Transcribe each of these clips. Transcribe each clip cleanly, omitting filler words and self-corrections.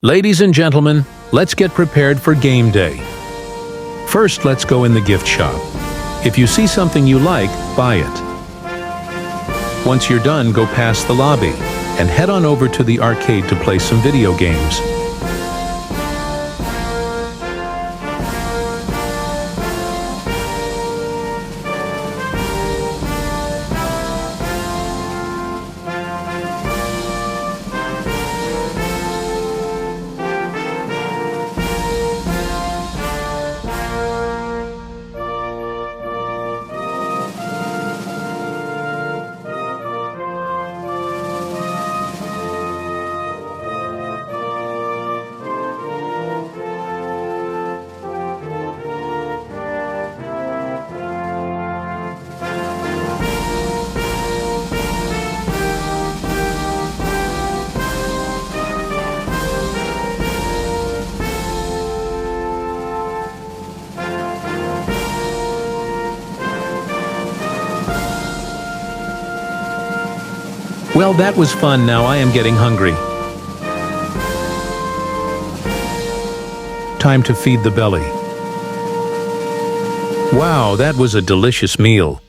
Ladies and gentlemen, let's get prepared for game day. First, let's go in the gift shop. If you see something you like, buy it. Once you're done, go past the lobby and head on over to the arcade to play some video games. Well, that was fun. Now I am getting hungry. Time to feed the belly. Wow, that was a delicious meal.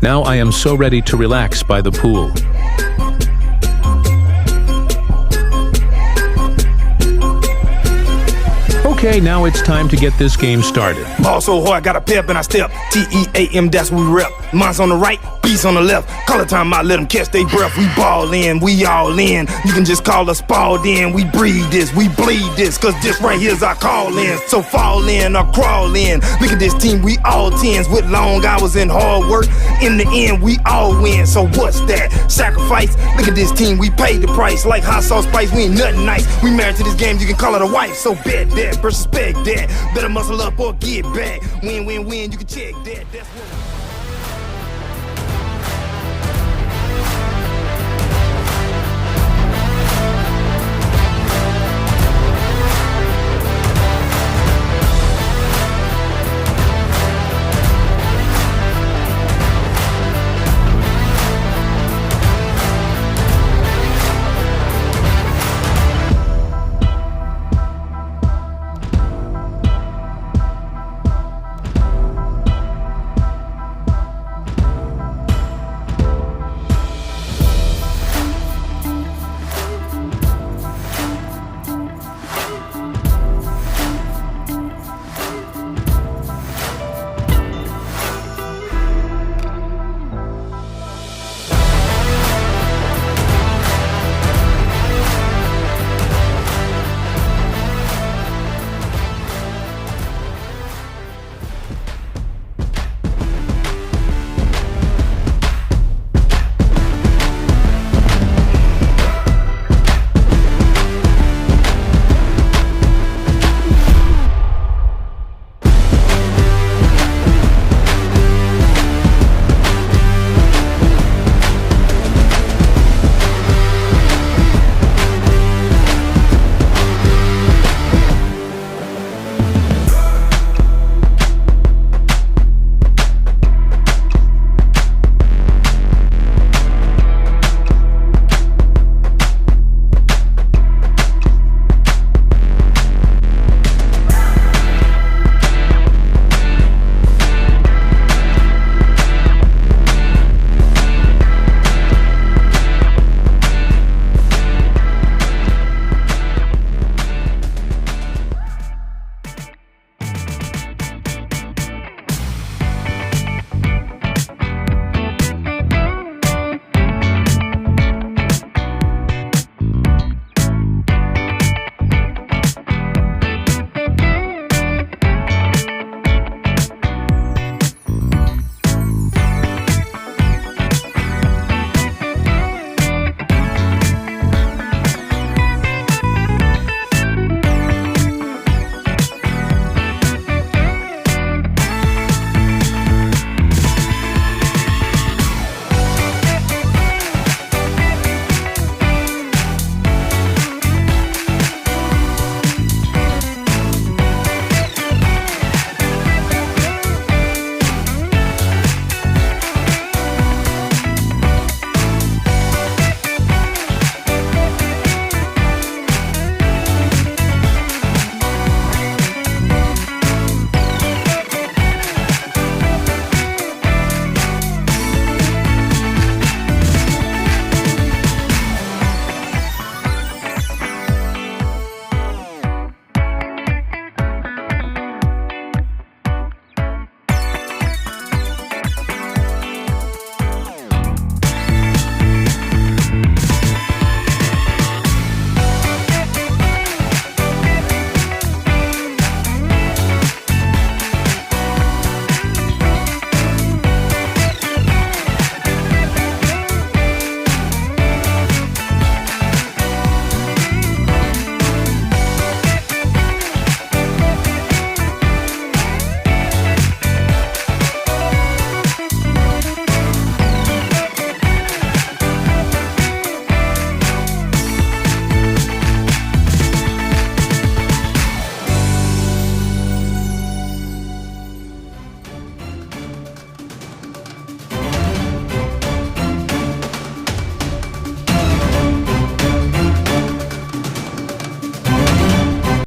Now I am so ready to relax by the pool. Okay, now it's time to get this game started. Ball so hard, got a pep and I step. T-E-A-M, that's what we rep. Mine's on the right, beats on the left. Call it time out, let them catch they breath. We ball in, we all in. You can just call us balled in. We breathe this, we bleed this, cause this right here's our call in. So fall in or crawl in. Look at this team, we all tens with long hours and hard work. In the end, we all win. So what's that? Sacrifice? Look at this team, we paid the price. Like hot sauce spice, we ain't nothing nice. We married to this game, you can call it a wife. So bet that versus spec that. Better muscle up or get back. Win, win, win, you can check that. That's what